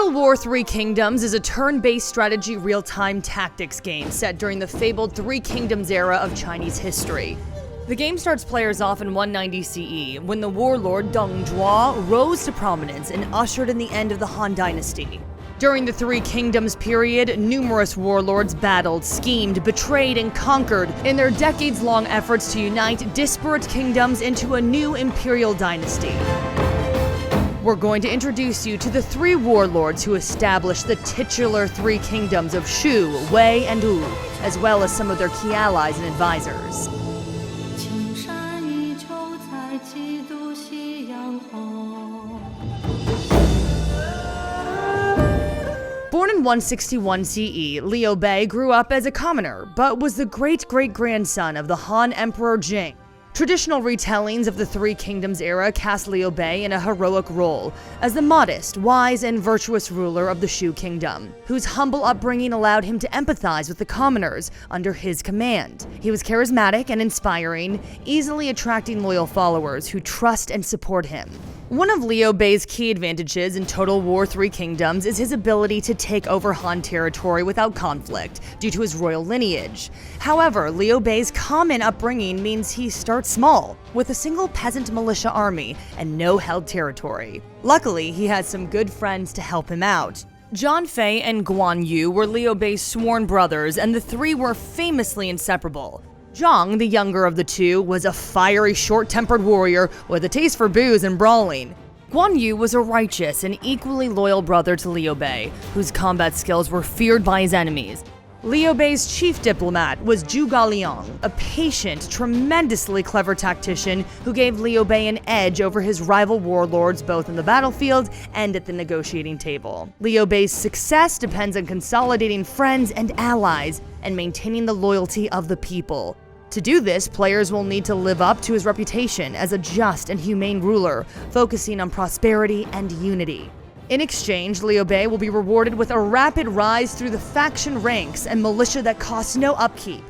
Total War Three Kingdoms is a turn-based strategy real-time tactics game set during the fabled Three Kingdoms era of Chinese history. The game starts players off in 190 CE, when the warlord Deng Zhuo rose to prominence and ushered in the end of the Han Dynasty. During the Three Kingdoms period, numerous warlords battled, schemed, betrayed, and conquered in their decades-long efforts to unite disparate kingdoms into a new imperial dynasty. We're going to introduce you to the three warlords who established the titular Three Kingdoms of Shu, Wei, and Wu, as well as some of their key allies and advisors. Born in 161 CE, Liu Bei grew up as a commoner, but was the great-great-grandson of the Han Emperor Jing. Traditional retellings of the Three Kingdoms era cast Liu Bei in a heroic role as the modest, wise, and virtuous ruler of the Shu Kingdom, whose humble upbringing allowed him to empathize with the commoners under his command. He was charismatic and inspiring, easily attracting loyal followers who trust and support him. One of Liu Bei's key advantages in Total War Three Kingdoms is his ability to take over Han territory without conflict due to his royal lineage. However, Liu Bei's common upbringing means he starts small, with a single peasant militia army and no held territory. Luckily, he has some good friends to help him out. Zhang Fei and Guan Yu were Liu Bei's sworn brothers, and the three were famously inseparable. Zhang, the younger of the two, was a fiery, short-tempered warrior with a taste for booze and brawling. Guan Yu was a righteous and equally loyal brother to Liu Bei, whose combat skills were feared by his enemies. Liu Bei's chief diplomat was Zhu Gaoliang, a patient, tremendously clever tactician who gave Liu Bei an edge over his rival warlords both in the battlefield and at the negotiating table. Liu Bei's success depends on consolidating friends and allies and maintaining the loyalty of the people. To do this, players will need to live up to his reputation as a just and humane ruler, focusing on prosperity and unity. In exchange, Liu Bei will be rewarded with a rapid rise through the faction ranks and militia that costs no upkeep.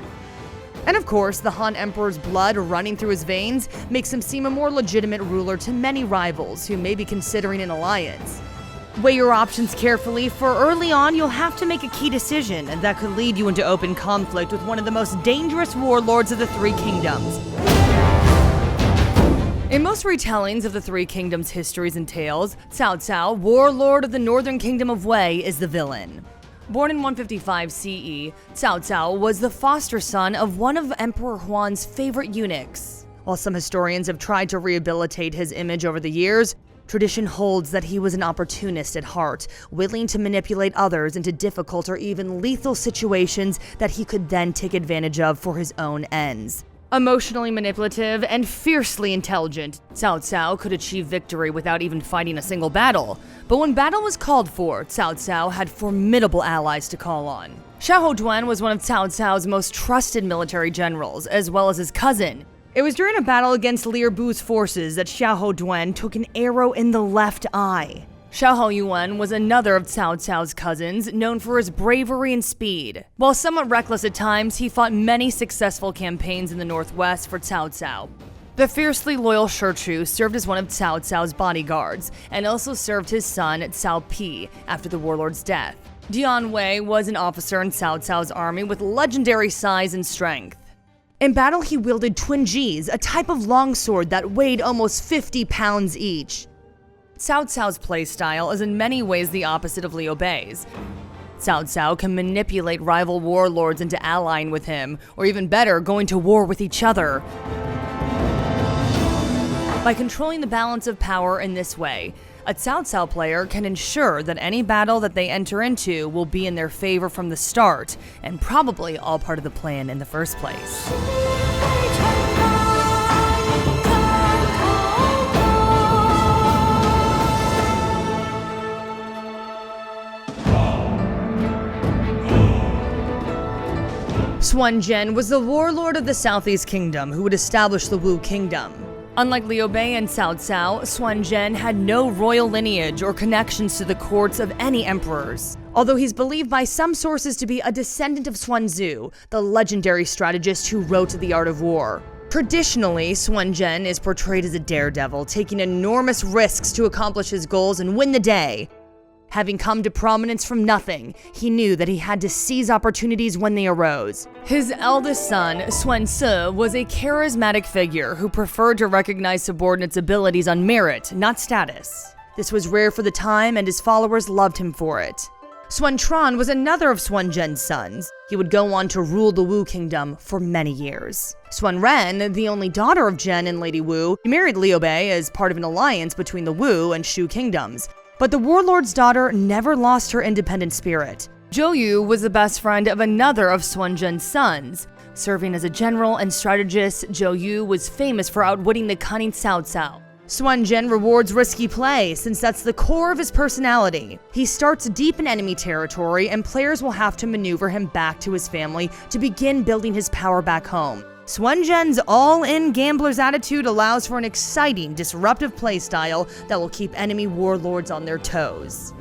And of course, the Han Emperor's blood running through his veins makes him seem a more legitimate ruler to many rivals who may be considering an alliance. Weigh your options carefully, for early on you'll have to make a key decision that could lead you into open conflict with one of the most dangerous warlords of the Three Kingdoms. In most retellings of the Three Kingdoms' histories and tales, Cao Cao, warlord of the northern kingdom of Wei, is the villain. Born in 155 CE, Cao Cao was the foster son of one of Emperor Huan's favorite eunuchs. While some historians have tried to rehabilitate his image over the years, tradition holds that he was an opportunist at heart, willing to manipulate others into difficult or even lethal situations that he could then take advantage of for his own ends. Emotionally manipulative and fiercely intelligent, Cao Cao could achieve victory without even fighting a single battle. But when battle was called for, Cao Cao had formidable allies to call on. Xiahou Duan was one of Cao Cao's most trusted military generals, as well as his cousin. It was during a battle against Liu Bu's forces that Xiahou Duan took an arrow in the left eye. Xiahou Yuan was another of Cao Cao's cousins, known for his bravery and speed. While somewhat reckless at times, he fought many successful campaigns in the northwest for Cao Cao. The fiercely loyal Shichu served as one of Cao Cao's bodyguards, and also served his son Cao Pi after the warlord's death. Dion Way was an officer in Cao Cao's army with legendary size and strength. In battle, he wielded twin jis, a type of longsword that weighed almost 50 pounds each. Cao Cao's playstyle is in many ways the opposite of Liu Bei's. Cao Cao can manipulate rival warlords into allying with him, or even better, going to war with each other. By controlling the balance of power in this way, a Cao Cao player can ensure that any battle that they enter into will be in their favor from the start, and probably all part of the plan in the first place. Swan Jen was the warlord of the Southeast Kingdom who would establish the Wu Kingdom. Unlike Liu Bei and Cao Cao, Swan Jen had no royal lineage or connections to the courts of any emperors. Although he's believed by some sources to be a descendant of Sun Tzu, the legendary strategist who wrote The Art of War. Traditionally, Swan Jen is portrayed as a daredevil, taking enormous risks to accomplish his goals and win the day. Having come to prominence from nothing, he knew that he had to seize opportunities when they arose. His eldest son, Swan Jen, was a charismatic figure who preferred to recognize subordinates' abilities on merit, not status. This was rare for the time, and his followers loved him for it. Swan Tran was another of Swan Jen's sons. He would go on to rule the Wu kingdom for many years. Swan Ren, the only daughter of Jen and Lady Wu, married Liu Bei as part of an alliance between the Wu and Shu kingdoms. But the warlord's daughter never lost her independent spirit. Zhou Yu was the best friend of another of Swan Jen's sons. Serving as a general and strategist, Zhou Yu was famous for outwitting the cunning Cao Cao. Swan Jen rewards risky play, since that's the core of his personality. He starts deep in enemy territory, and players will have to maneuver him back to his family to begin building his power back home. Swan Jen's all-in gambler's attitude allows for an exciting, disruptive playstyle that will keep enemy warlords on their toes.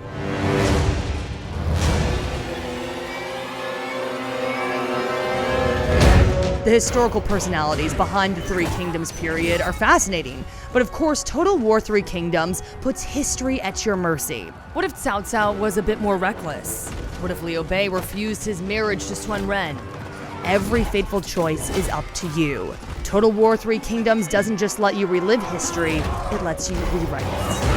The historical personalities behind the Three Kingdoms period are fascinating, but of course Total War Three Kingdoms puts history at your mercy. What if Cao Cao was a bit more reckless? What if Liu Bei refused his marriage to Swan Ren? Every fateful choice is up to you. Total War Three Kingdoms doesn't just let you relive history, it lets you rewrite it.